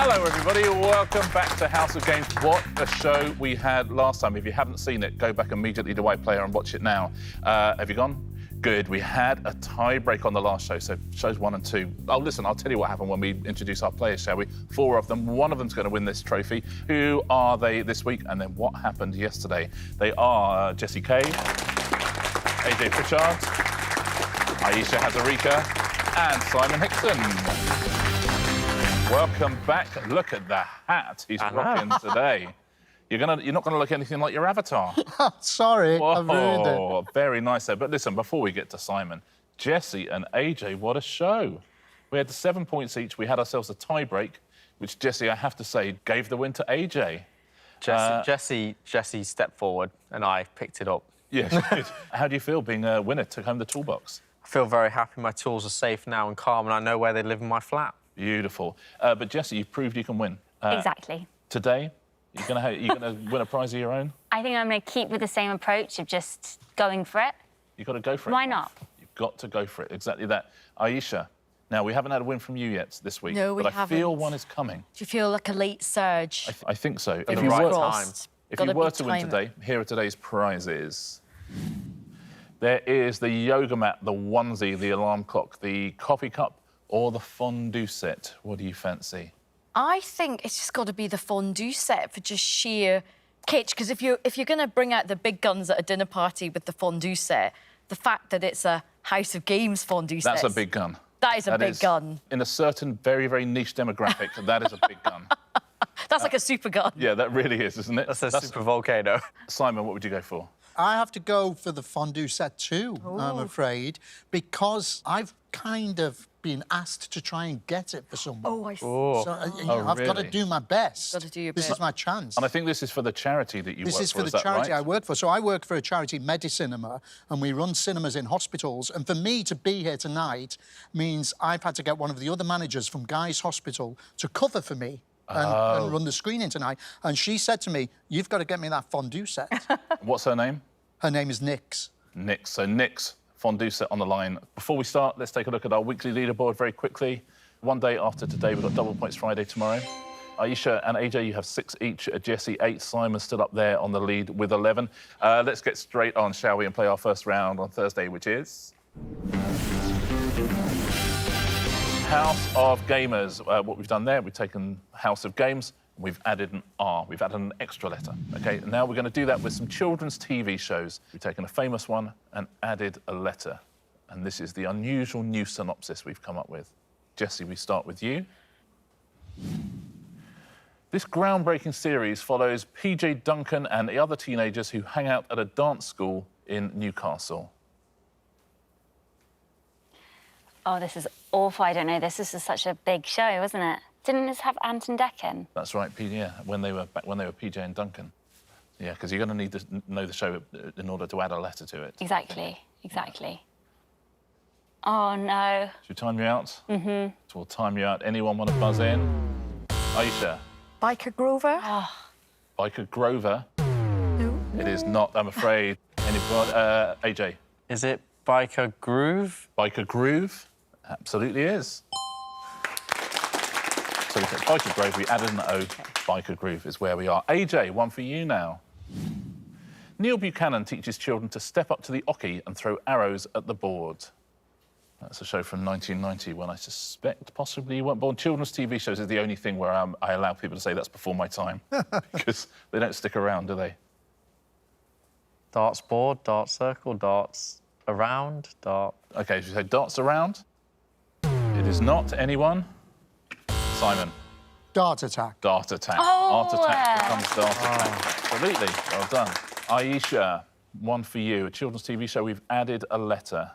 Hello, everybody. Welcome back to House of Games. What a show we had last time. If you haven't seen it, go back immediately to iPlayer and watch it now. Have you gone? Good. We had a tie-break on the last show, so shows 1 and 2. Oh, listen, I'll tell you what happened when we introduce our players, shall we? 4 of them. One of them's going to win this trophy. Who are they this week? And then what happened yesterday? They are Jessie Cave, AJ Pritchard, Ayesha Hazarika, and Simon Hickson. Welcome back. Look at the hat he's rocking today. You're not gonna look anything like your avatar. Sorry, Whoa, I've ruined it. Very nice there. But listen, before we get to Simon, Jessie and AJ, what a show. We had the 7 points each. We had ourselves a tie-break, which Jessie, I have to say, gave the win to AJ. Jessie stepped forward and I picked it up. Yes. How do you feel being a winner, took home the toolbox? I feel very happy. My tools are safe now and calm, and I know where they live in my flat. Beautiful. But Jessie, you've proved you can win. Exactly. Today, you're gonna win a prize of your own? I think I'm going to keep with the same approach of just going for it. You've got to go for it. Why not? You've got to go for it. Exactly that. Ayesha, now, we haven't had a win from you yet this week. No, we but I haven't. feel one is coming. Do you feel like a late surge? I think so. At the right time. If you were to win today, here are today's prizes. There is the yoga mat, the onesie, the alarm clock, the coffee cup, or the fondue set. What do you fancy? I think it's just got to be the fondue set for just sheer kitsch. Because if you're going to bring out the big guns at a dinner party with the fondue set, the fact that it's a House of Games fondue set. That's a big gun. That is a big gun. In a certain very, very niche demographic, that is a big gun. That's like a super gun. Yeah, that really is, isn't it? That's a super volcano. Simon, what would you go for? I have to go for the fondue set too, I'm afraid, because I've kind of been asked to try and get it for someone. Oh, I see. So I've got to really? do my best. Got to do your This bit. is my chance. And I think this is for the charity that you work for, This is for the that charity right? I work for. So I work for a charity, Medicinema, and we run cinemas in hospitals. And for me to be here tonight means I've had to get one of the other managers from Guy's Hospital to cover for me and run the screening tonight. And she said to me, "You've got to get me that fondue set." What's her name? Her name is Nix. Nix. So Nix, fondue set on the line. Before we start, let's take a look at our weekly leaderboard very quickly. One day after today, we've got double points Friday tomorrow. Ayesha and AJ, you have 6 each. Jessie, 8. Simon's still up there on the lead with 11. Let's get straight on, shall we, and play our first round on Thursday, which is House of Gamers. What we've done there, we've taken House of Games, we've added an R. We've added an extra letter, OK? And now we're going to do that with some children's TV shows. We've taken a famous one and added a letter. And this is the unusual new synopsis we've come up with. Jessie, we start with you. This groundbreaking series follows PJ Duncan and the other teenagers who hang out at a dance school in Newcastle. Oh, this is awful. I don't know. This is such a big show, wasn't it? Didn't this have Anton Decken? That's right, yeah, when they were PJ and Duncan. Yeah, because you're going to need to know the show in order to add a letter to it. Exactly, exactly. Oh, no. Should we time you out? So we'll time you out. Anyone want to buzz in? Ayesha. Biker Grover? Biker Grover. No. It is not, I'm afraid. Anybody? AJ. Is it Biker Groove? Biker Groove? Absolutely is. So we said Biker Groove, we added an O. Biker Groove is where we are. AJ, one for you now. Neil Buchanan teaches children to step up to the oche and throw arrows at the board. That's a show from 1990 when I suspect possibly you weren't born. Children's TV shows is the only thing where I allow people to say that's before my time because they don't stick around, do they? Darts board, darts circle, darts around, dart... OK, so you say darts around? It is not. Anyone? Simon. Dart Attack. Dart Attack. Oh, Art Attack becomes Dart Attack. Absolutely. Well done. Ayesha, one for you. A children's TV show, we've added a letter.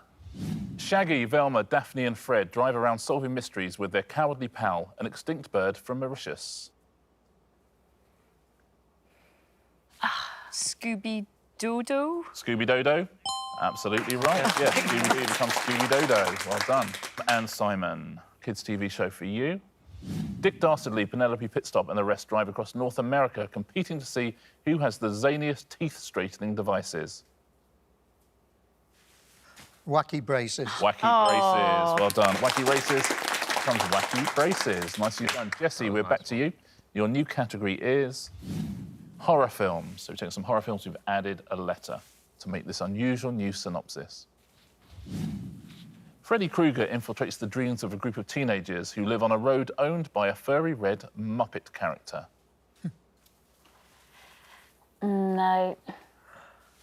Shaggy, Velma, Daphne and Fred drive around solving mysteries with their cowardly pal, an extinct bird from Mauritius. Scooby-Dodo? Scooby-Dodo? Absolutely right. Yeah, Scooby-Doo becomes Scooby-Dodo. Well done. And Simon, kids' TV show for you. Dick Dastardly, Penelope Pitstop and the rest drive across North America, competing to see who has the zaniest teeth-straightening devices. Wacky Braces. Wacky Races. Well done. Wacky Races becomes wacky braces. Nicely done. Jessie, we're back to you. Your new category is horror films. So we've taken some horror films, we've added a letter to make this unusual new synopsis. Freddy Krueger infiltrates the dreams of a group of teenagers who live on a road owned by a furry red Muppet character. No.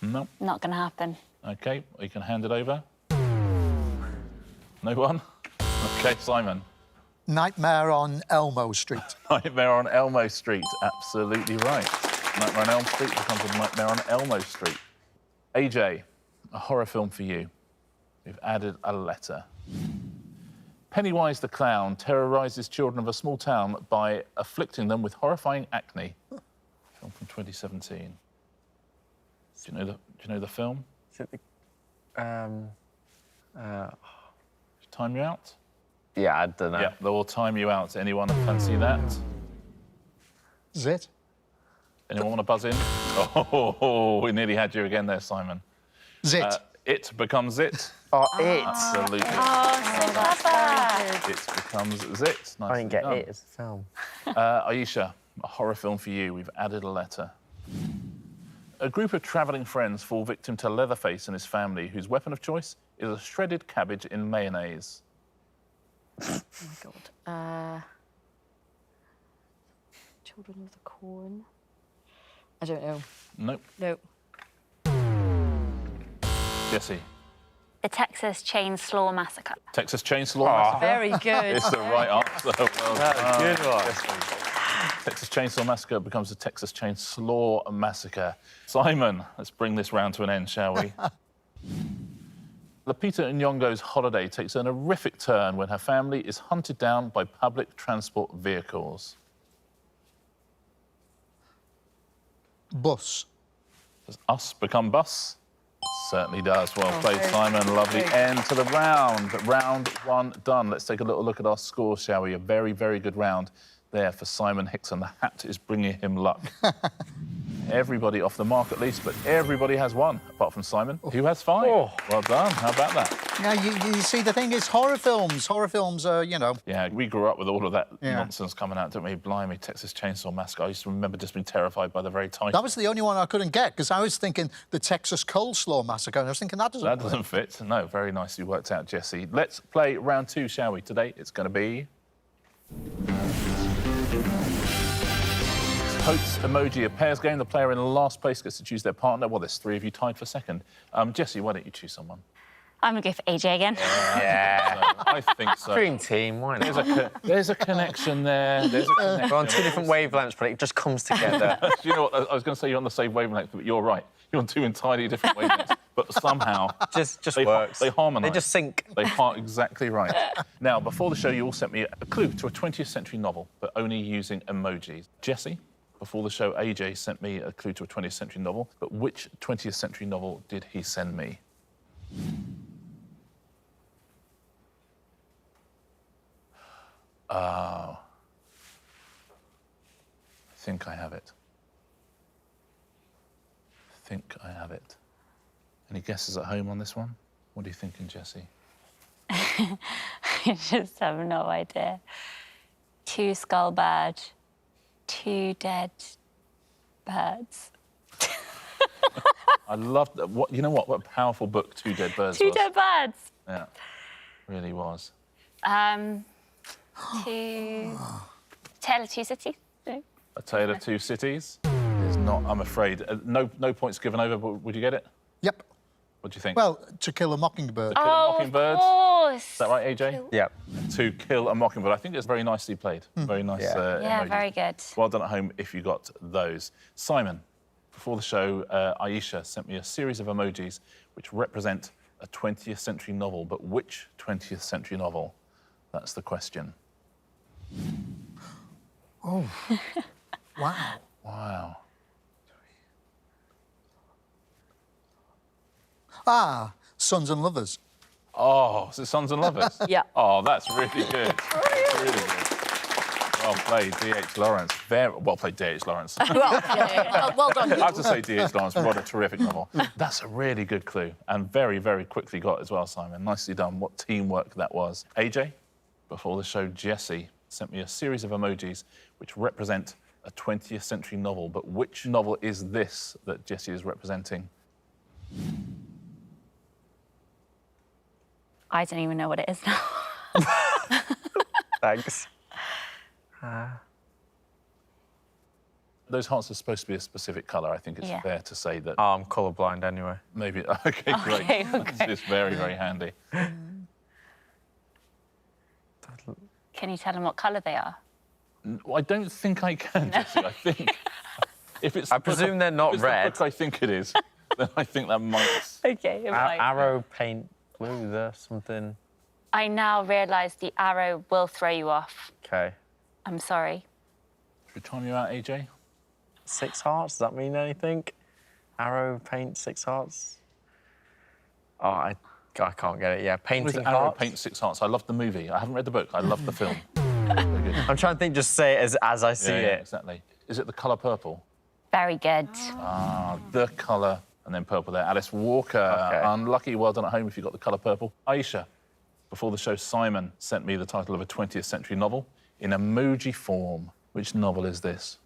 No. Not going to happen. OK, you can hand it over. No one? OK, Simon. Nightmare on Elmo Street. Nightmare on Elmo Street, absolutely right. Nightmare on Elm Street becomes a Nightmare on Elmo Street. AJ, a horror film for you. We've added a letter. Pennywise the clown terrorises children of a small town by afflicting them with horrifying acne. Film from 2017. Do you know the film? Is it the... Time you out? Yeah, I don't know. Yeah, they'll time you out. Anyone fancy that? Zit. Anyone want to buzz in? Oh, we nearly had you again there, Simon. Zit. It becomes it. Oh, it. Absolutely. Oh, so clever. It becomes it. I didn't get Nicely it as a film. done. Ayesha, a horror film for you. We've added a letter. A group of travelling friends fall victim to Leatherface and his family, whose weapon of choice is a shredded cabbage in mayonnaise. Oh, my God. Children of the Corn. I don't know. Nope. No. Jessie. The Texas Chainsaw Massacre. Texas Chainsaw Massacre. Very good. It's the right answer. Well done. Good one. Texas Chainsaw Massacre becomes the Texas Chainsaw Massacre. Simon, let's bring this round to an end, shall we? Lupita Nyong'o's holiday takes an horrific turn when her family is hunted down by public transport vehicles. Bus. Does us become bus? Certainly does. Well played, very Simon. Lovely good. end to the round. Round one done. Let's take a little look at our scores, shall we? A very, very good round there for Simon Hickson. The hat is bringing him luck. Everybody off the mark at least, but everybody has one, apart from Simon, who has 5. Oh. Well done. How about that? Now, you see, the thing is, horror films are, you know... Yeah, we grew up with all of that Yeah. nonsense coming out, didn't we? Blimey, Texas Chainsaw Massacre. I used to remember just being terrified by the very title. That was the only one I couldn't get, because I was thinking the Texas Coleslaw Massacre, and I was thinking that doesn't That work. doesn't fit. No, very nicely worked out, Jessie. Let's play round 2, shall we? Today it's going to be... Hoax emoji, a pairs game. The player in last place gets to choose their partner. Well, there's 3 of you tied for second. Jessie, why don't you choose someone? I'm going to go for AJ again. Yeah. I think so. Dream team, why not? There's a connection there. There's a connection. We're on 2 different wavelengths, but it just comes together. Do you know what? I was going to say you're on the same wavelength, but you're right. You're on 2 entirely different wavelengths. But somehow... just they works. They harmonise. They just sync. They are exactly right. Now, before the show, you all sent me a clue to a 20th century novel, but only using emojis. Jessie, before the show, AJ sent me a clue to a 20th century novel, but which 20th century novel did he send me? Oh. I think I have it. I think I have it. Any guesses at home on this one? What are you thinking, Jessie? I just have no idea. 2 skull bird, 2 dead birds. I loved that. You know what? What a powerful book 2 Dead Birds 2 was. dead birds. Yeah, really was. 2... Tale of 2 Cities. No. A Tale of 2 Cities is not, I'm afraid. No points given over, but would you get it? Yep. What do you think? Well, To Kill a Mockingbird. Kill a Oh, Mockingbird. of course. Is that right, AJ? Yep. To Kill a Mockingbird. I think it's very nicely played. Very nice. Yeah. Yeah, emoji. very good. Well done at home if you got those. Simon, before the show, Ayesha sent me a series of emojis which represent a 20th century novel, but which 20th century novel? That's the question. Oh. Wow. Wow. Ah, Sons and Lovers. Oh, is it Sons and Lovers? Yeah. Oh, that's really good. That's really good. Well played, D.H. Lawrence. Very well played, D.H. Lawrence. Well done. I have to say D.H. Lawrence, what a terrific novel. That's a really good clue, and very, very quickly got as well, Simon. Nicely done. What teamwork that was. AJ, Before the show, Jessie sent me a series of emojis which represent a 20th century novel. But which novel is this that Jessie is representing? I don't even know what it is now. Thanks. Those hearts are supposed to be a specific colour. I think it's fair to say that. Oh, I'm colourblind anyway. Maybe. OK, great. Okay. It's very, very handy. Can you tell them what colour they are? I don't think I can, Jessie. I think if it's. I presume they're not if it's red. The book I think it is. Then I think that might. Okay, Arrow paint blue, there's something. I now realise the arrow will throw you off. OK. I'm sorry. Should we time you out, AJ? 6 hearts, does that mean anything? Arrow paint 6 hearts? Oh, I can't get it. Yeah, painting With Arrow hearts. Paint 6 Hearts. I love the movie. I haven't read the book. I love the film. Very good. I'm trying to think, just say it as I see Yeah, it. exactly. Is it the colour purple? Very good. Ah, the colour, and then purple there. Alice Walker, Okay. unlucky. Well done at home if you got the colour purple. Ayesha, before the show, Simon sent me the title of a 20th century novel in emoji form. Which novel is this?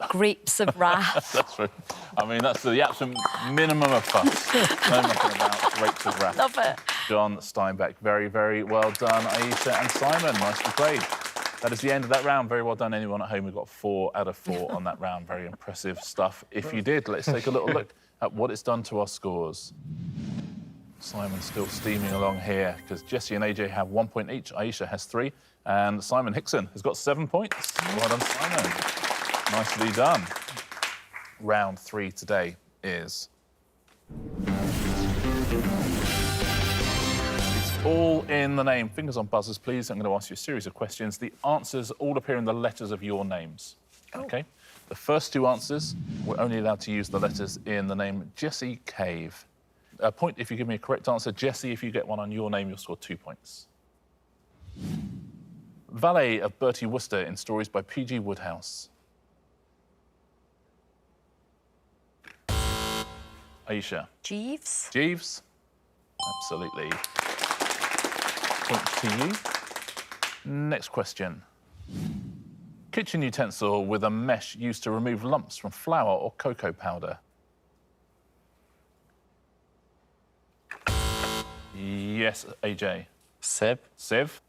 Grapes of Wrath. That's right. I mean, that's the absolute minimum of fuss. No nothing about Grapes of Wrath. Love it. John Steinbeck, very, very well done. Ayesha and Simon, nicely played. That is the end of that round. Very well done, anyone at home. We've got 4 out of 4 on that round. Very impressive stuff. If you did, let's take a little look at what it's done to our scores. Simon's still steaming along here because Jessie and AJ have 1 point each. Ayesha has 3. And Simon Hickson has got 7 points. Well done, Simon. Nicely done. Round 3 today is... It's all in the name. Fingers on buzzers, please. I'm going to ask you a series of questions. The answers all appear in the letters of your names. OK? The first 2 answers, we're only allowed to use the letters in the name Jessie Cave. A point if you give me a correct answer. Jessie, if you get one on your name, you'll score 2 points. Valet of Bertie Wooster in stories by P.G. Wodehouse. Ayesha. Jeeves. Jeeves. Absolutely. Points to you. Next question. Kitchen utensil with a mesh used to remove lumps from flour or cocoa powder. Yes, AJ. Sieve. Sieve.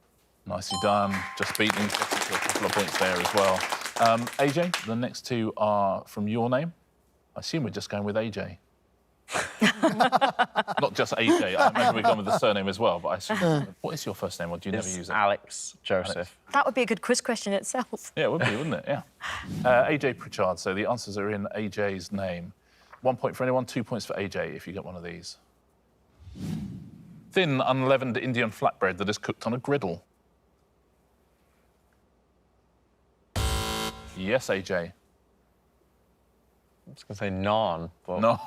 Nicely done. Just beating Jessie to a couple of points there as well. AJ, the next 2 are from your name. I assume we're just going with AJ. Not just AJ. I imagine we've gone with the surname as well, but I assume... What is your first name, or do you never use it? Alex Joseph. Alex. That would be a good quiz question itself. Yeah, it would be, wouldn't it? Yeah. AJ Pritchard, so the answers are in AJ's name. 1 point for anyone, 2 points for AJ if you get one of these. Thin, unleavened Indian flatbread that is cooked on a griddle. Yes, AJ. I was going to say naan, but... No,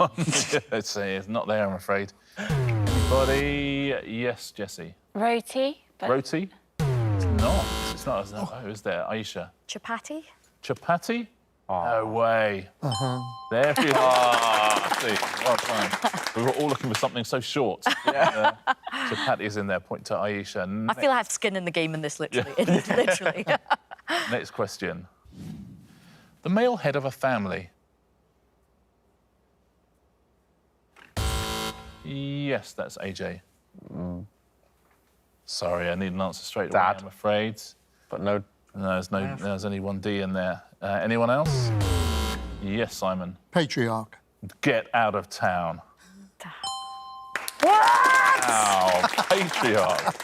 it's not there, I'm afraid. Anybody? Yes, Jessie. Roti. But Roti? It's not. It's not. Oh, is there? Ayesha. Chapati. Chapati? No way. There we are. See, well done. We were all looking for something so short. Yeah. Chapati's in there. Point to Ayesha. I feel I have skin in the game in this, literally. Literally. Next question. The male head of a family. Yes, that's AJ. Sorry, I need an answer straight away, Dad. I'm afraid. But no... No, there's only 1 D in there. Anyone else? Yes, Simon. Patriarch. Get out of town. What? Wow, patriarch.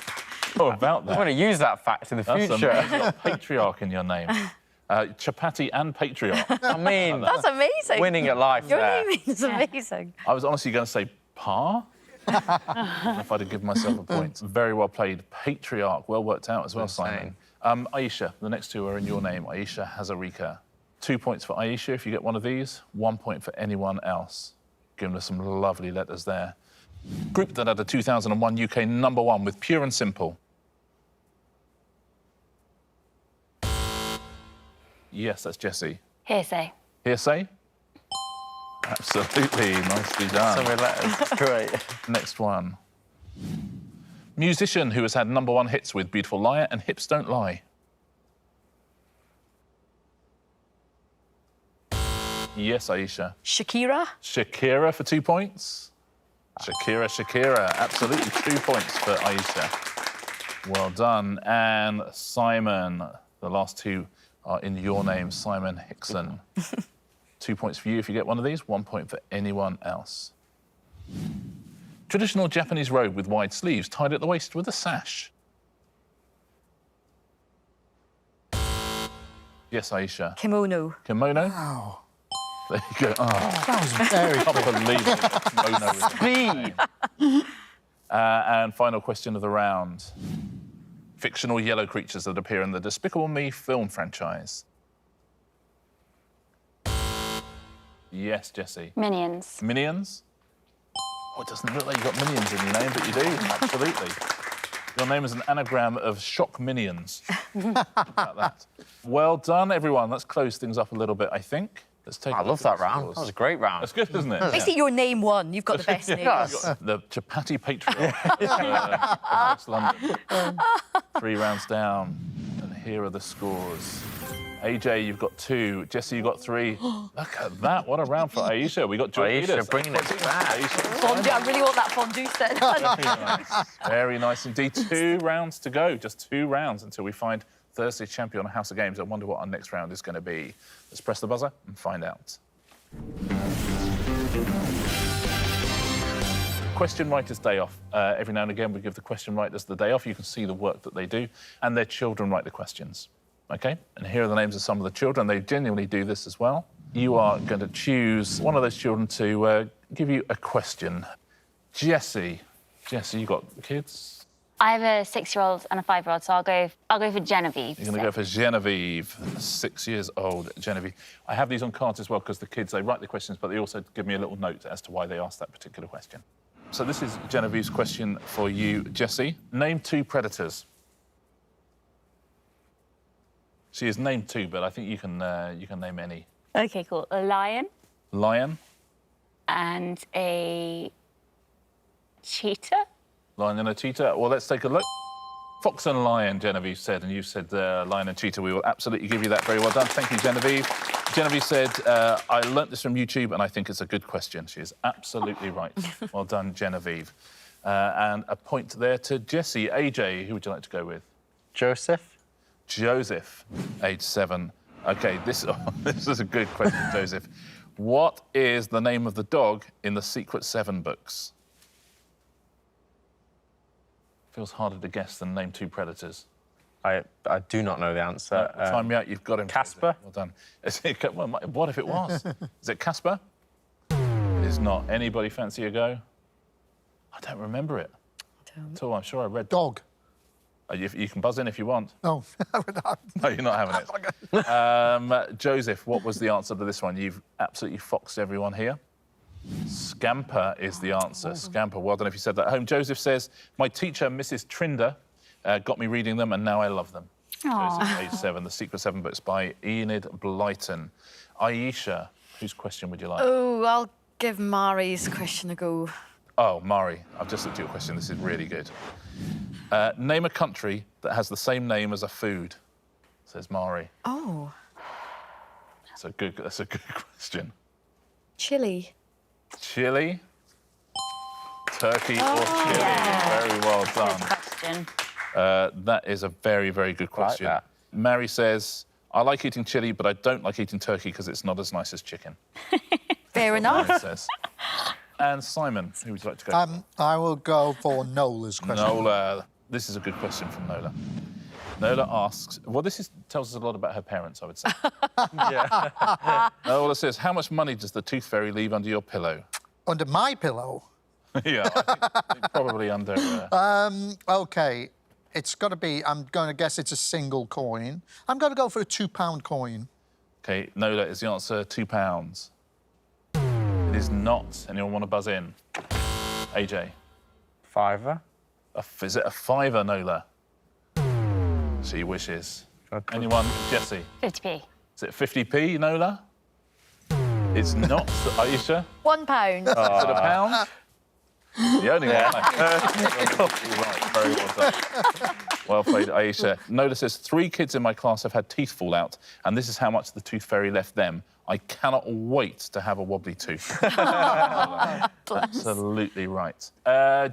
Oh, about I'm that. going to use that fact in the That's future. amazing. You've got patriarch in your name. Chapati and patriarch. I mean, That's amazing. winning at life Your there. name is amazing. I was honestly going to say pa. I don't know if I'd have given myself a point. Very well played. Patriarch. Well worked out as well, Simon. Ayesha, the next 2 are in your name. Ayesha Hazarika. 2 points for Ayesha if you get one of these. 1 point for anyone else. Giving us some lovely letters there. Group that had a 2001 UK #1 with Pure and Simple. Yes, that's Jessie. hearsay. Hearsay? Absolutely, nicely done. So many letters. Great. Next one. Musician who has had #1 hits with Beautiful Liar and Hips Don't Lie. Yes, Ayesha. Shakira. Shakira for 2 points. Shakira. Absolutely 2 points for Ayesha. Well done. And Simon, the last two are in your name, Simon Hickson. 2 points for you if you get one of these, 1 point for anyone else. Traditional Japanese robe with wide sleeves tied at the waist with a sash. Yes, Ayesha. Kimono. Kimono. Wow. There you go. Oh, That was very I can't believe it. Kimono is- Speed. And final question of the round. Fictional yellow creatures that appear in the Despicable Me film franchise. Yes, Jessie. Minions. Minions? Oh, it doesn't look like you've got minions in your name, but you do, absolutely. Your name is an anagram of shock minions. About that. Well done, everyone. Let's close things up a little bit, I think. Let's take. I love that round. That was a great round. That's good, isn't it? Basically, your name won. You've got the best name. Yes. The Chapati Patriot of West London. 3 rounds down, and here are the scores. AJ, you've got 2. Jessie, you got 3. Look at that! What a round for Ayesha. We got joint Ayesha leaders. bringing it back. Ayesha and Fondue. I Simon. really want that fondue set. Very nice. Very nice indeed. 2 rounds to go. Just 2 rounds until we find Thursday's champion on House of Games. I wonder what our next round is going to be. Let's press the buzzer and find out. Question Writers' Day Off. Every now and again, we give the question writers the day off. You can see the work that they do, and their children write the questions. OK? And here are the names of some of the children. They genuinely do this as well. You are going to choose one of those children to give you a question. Jessie. Jessie, you got kids? I have a 6-year-old and a 5-year-old, so I'll go for Genevieve. You're going to go for Genevieve, 6 years old Genevieve. I have these on cards as well because the kids, they write the questions, but they also give me a little note as to why they asked that particular question. So this is Genevieve's question for you, Jessie. Name 2 predators. She has named 2, but I think you can name any. Okay, cool. A lion Lion, and a cheetah. lion and a cheetah. Well, let's take a look. Fox and lion, Genevieve said, and you said lion and cheetah. We will absolutely give you that. Very well done. Thank you, Genevieve. Genevieve said, I learnt this from YouTube, and I think it's a good question. She is absolutely right. Well done, Genevieve. And a point there to Jessie. AJ, who would you like to go with? Joseph. Joseph, age 7. OK, this is a good question, Joseph. What is the name of the dog in the Secret 7 books? Feels harder to guess than name 2 predators. I do not know the answer. Time me out, you've got him. Casper? Well done. Well, what if it was? Is it Casper? It is not. Anybody fancy a go? I don't remember it. At all. I'm sure I read. Dog. You can buzz in if you want. No. No, you're not having it. Joseph, what was the answer to this one? You've absolutely foxed everyone here. Scamper is the answer. Scamper. Well done if you said that at home. Joseph says, my teacher, Mrs. Trinder, got me reading them, and now I love them. Aww. Joseph, age 7, The Secret 7 books by Enid Blyton. Ayesha, whose question would you like? Oh, I'll give Mari's question a go. Oh, Mari, I've just looked at your question. This is really good. Name a country that has the same name as a food, says Mari. Oh. That's a good question. Chile. Chile? Turkey or Chile? yeah. Very well Good done. question. That is a very, very good question. that. Mary says, I like eating chili, but I don't like eating turkey because it's not as nice as chicken. Fair enough. Mary says. And Simon, who would you like to go? I will go for Nola's question. Nola. This is a good question from Nola. Nola asks, well, tells us a lot about her parents, I would say. Yeah. Nola says, how much money does the tooth fairy leave under your pillow? Under my pillow? Yeah, I think probably under... OK, it's got to be, I'm going to guess it's a single coin. I'm going to go for a £2 coin. OK, Nola, is the answer £2? It is not. Anyone want to buzz in? AJ? Fiver. Is it a fiver, Nola? She wishes. Anyone? Jessie? 50p. Is it 50p, Nola? It's not. Ayesha? £1. Is it a pound? The only one. Right, very well done. Well played, Ayesha. Notice there's 3 kids in my class have had teeth fall out, and this is how much the tooth fairy left them. I cannot wait to have a wobbly tooth. Absolutely right.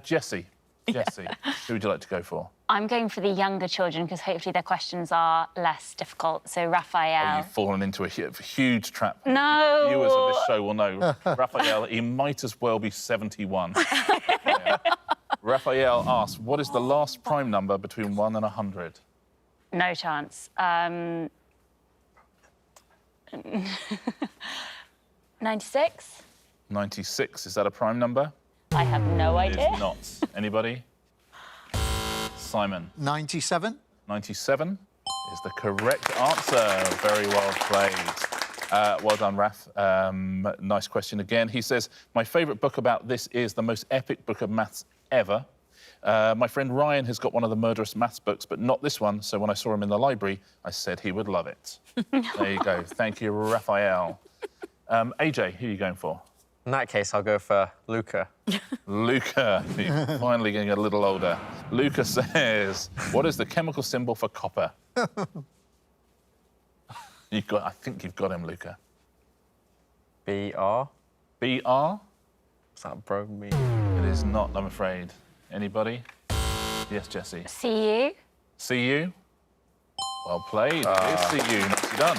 Jessie, who would you like to go for? I'm going for the younger children because hopefully their questions are less difficult. So Raphael. Oh, you've fallen into a huge trap. No. Viewers of this show will know. Raphael, he might as well be 71. Yeah. Raphael asks, what is the last prime number between 1 and 100? No chance. 96? 96, is that a prime number? I have no It idea. is not. Anybody? Simon. 97. 97 is the correct answer. Very well played. Well done, Raf. Nice question again. He says, my favourite book about this is the most epic book of maths ever. My friend Ryan has got one of the murderous maths books, but not this one, so when I saw him in the library, I said he would love it. There you go. Thank you, Raphael. AJ, who are you going for? In that case, I'll go for Luca. Luca, you're finally getting a little older. Luca says, what is the chemical symbol for copper? I think you've got him, Luca. BR. BR? Is that bromine? It is not, I'm afraid. Anybody? Yes, Jessie. CU? CU? Well played. It is CU. Nicely done.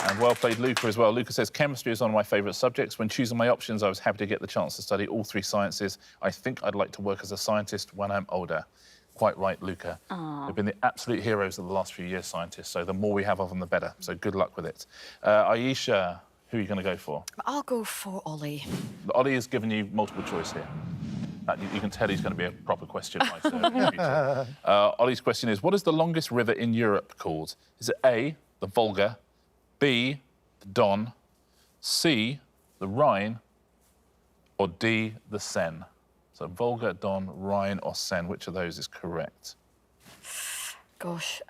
And well played, Luca, as well. Luca says, chemistry is one of my favourite subjects. When choosing my options, I was happy to get the chance to study all 3 sciences. I think I'd like to work as a scientist when I'm older. Quite right, Luca. They've been the absolute heroes of the last few years, scientists, so the more we have of them, the better. So good luck with it. Ayesha, who are you going to go for? I'll go for Ollie. Ollie has given you multiple choice here. You can tell he's going to be a proper question writer. Ollie's question is, what is the longest river in Europe called? Is it A, the Volga, B, the Don, C, the Rhine, or D, the Seine? So Volga, Don, Rhine, or Seine, which of those is correct? Gosh,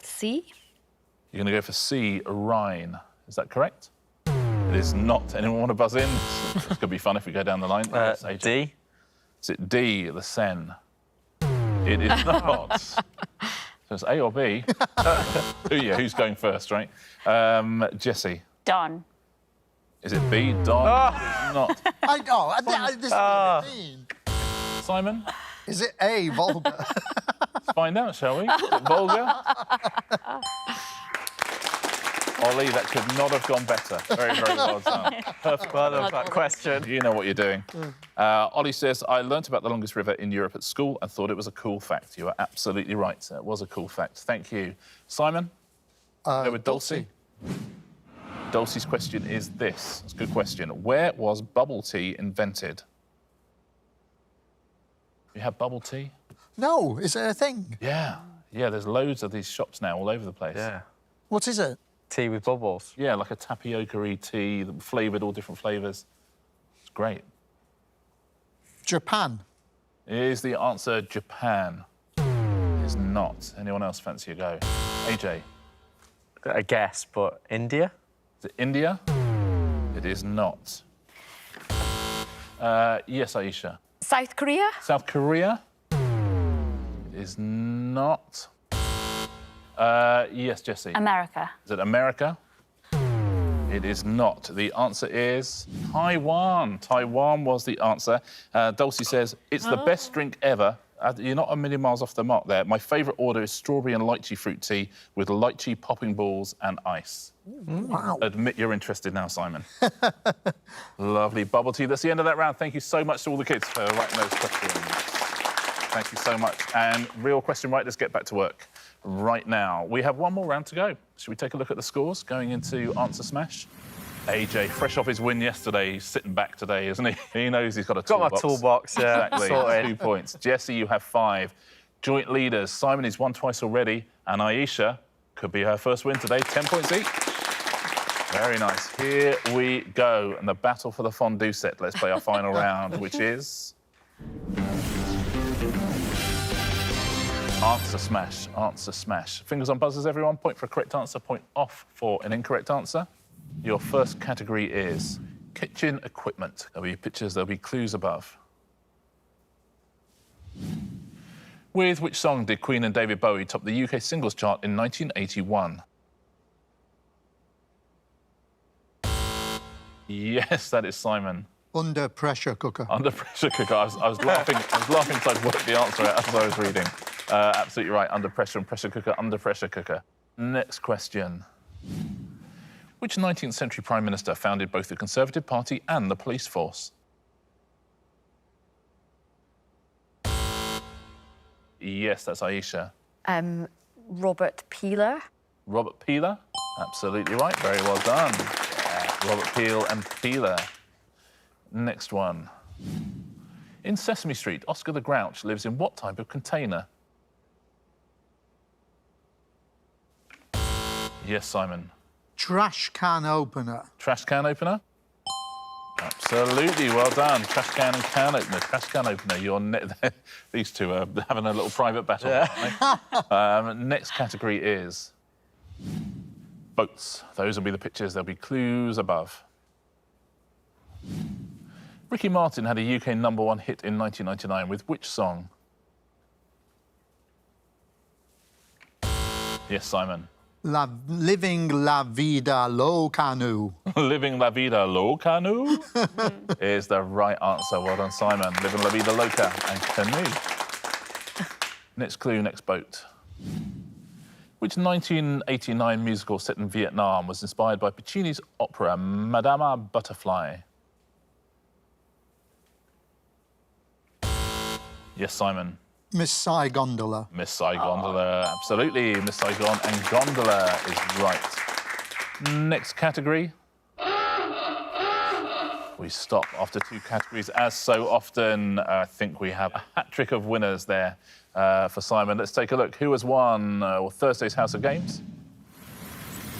C? You're going to go for C, Rhine. Is that correct? It is not. Anyone want to buzz in? It's going to be fun if we go down the line. Yes, AJ. D. Is it D, the Seine? It is not. So it's A or B. Who's going first, right? Jessie. Don. Is it B, Don? It's not. I know. This is what I mean. Simon? Is it A, Volga? Let's find out, shall we? Is it Volga? Ollie, that could not have gone better. Very, very well done. Perfect. Well done for that question. You know what you're doing. Ollie says, I learnt about the longest river in Europe at school and thought it was a cool fact. You are absolutely right. It was a cool fact. Thank you. Simon? Go with Dulcie. Dulcie's question is this. It's a good question. Where was bubble tea invented? You have bubble tea? No, is it a thing? Yeah. Yeah, there's loads of these shops now all over the place. Yeah. What is it? Tea with bubbles. Yeah, like a tapioca-y tea, flavoured, all different flavours. It's great. Japan. Is the answer Japan? It is not. Anyone else fancy a go? AJ? I guess, but India? Is it India? It is not. Yes, Ayesha. South Korea? South Korea? It is not. Yes, Jessie. America. Is it America? It is not. The answer is Taiwan. Taiwan was the answer. Dulcie says, it's the best drink ever. You're not a million miles off the mark there. My favourite order is strawberry and lychee fruit tea with lychee popping balls and ice. Wow. Admit you're interested now, Simon. Lovely bubble tea. That's the end of that round. Thank you so much to all the kids for writing those questions. Thank you so much. And real question right, let's get back to work right now. We have one more round to go. Should we take a look at the scores going into Answer Smash? AJ, fresh off his win yesterday, he's sitting back today, isn't he? He knows he's got a toolbox. Got my toolbox, yeah. Exactly, Sorted. 2 points. Jessie, you have 5. Joint leaders, Simon has won twice already, and Ayesha could be her first win today, 10 points each. Very nice. Here we go, and the battle for the fondue set. Let's play our final round, which is... Answer Smash, Answer Smash. Fingers on buzzers, everyone. Point for a correct answer, point off for an incorrect answer. Your first category is kitchen equipment. There'll be pictures, there'll be clues above. With which song did Queen and David Bowie top the UK singles chart in 1981? Yes, that is Simon. Under pressure cooker. Under pressure cooker. I was laughing. I was laughing because I'd worked the answer out as I was reading. Absolutely right. Under pressure and pressure cooker. Under pressure cooker. Next question. Which 19th century prime minister founded both the Conservative Party and the police force? Yes, that's Ayesha. Robert Peeler. Robert Peeler. Absolutely right. Very well done. Robert Peel and Peeler. Next one. In Sesame Street, Oscar the Grouch lives in what type of container? Yes, Simon. Trash can opener. Trash can opener? Absolutely, well done. Trash can and can opener. Trash can opener. These two are having a little private battle. Yeah. Next category is boats. Those will be the pictures. There'll be clues above. Ricky Martin had a UK #1 hit in 1999 with which song? Yes, Simon. Living La Vida Locanu. Living La Vida Loca is the right answer. Well done, Simon. Living La Vida Loca and canoe. Next clue, next boat. Which 1989 musical set in Vietnam was inspired by Puccini's opera Madama Butterfly? Yes, Simon. Miss Saigondola. Miss Saigondola, absolutely. Miss Saigon and Gondola is right. Next category. We stop after 2 categories, as so often. I think we have a hat-trick of winners there for Simon. Let's take a look. Who has won Thursday's House of Games?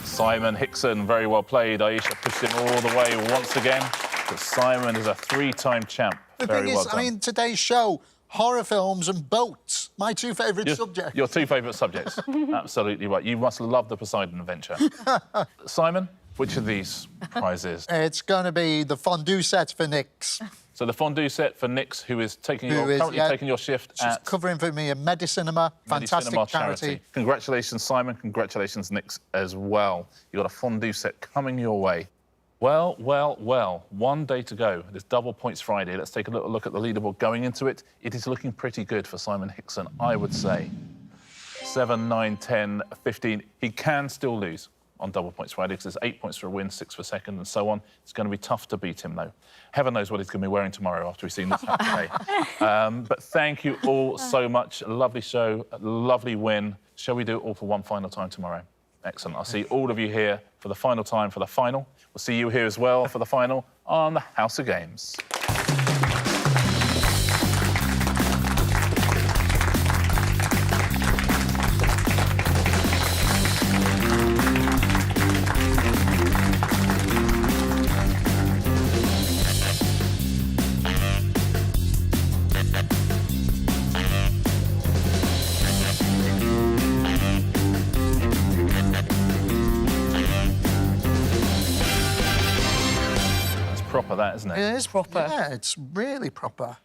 Simon Hickson, very well played. Ayesha pushed him all the way once again. But Simon is a 3-time champ. The Very thing well is, done. I mean, today's show, horror films and boats, my 2 favourite subjects. Your 2 favourite subjects. Absolutely right. You must love the Poseidon Adventure. Simon, which of these prizes? It's going to be the fondue set for Nick's. So the fondue set for Nix, who is currently taking your shift She's at covering for me at Medicinema, fantastic Medicinema charity. Congratulations, Simon. Congratulations, Nix, as well. You got a fondue set coming your way. Well, well, well, 1 day to go. It is Double Points Friday. Let's take a little look at the leaderboard going into it. It is looking pretty good for Simon Hickson, I would say. 7, 9, 10, 15. He can still lose on Double Points Friday because there's 8 points for a win, 6 for second, and so on. It's going to be tough to beat him, though. Heaven knows what he's going to be wearing tomorrow after we've seen this happen today. But thank you all so much. A lovely show, a lovely win. Shall we do it all for one final time tomorrow? Excellent. I'll see all of you here for the final time for the final. We'll see you here as well for the final on the House of Games. Proper, that, isn't it? It is Proper. Yeah, it's really proper.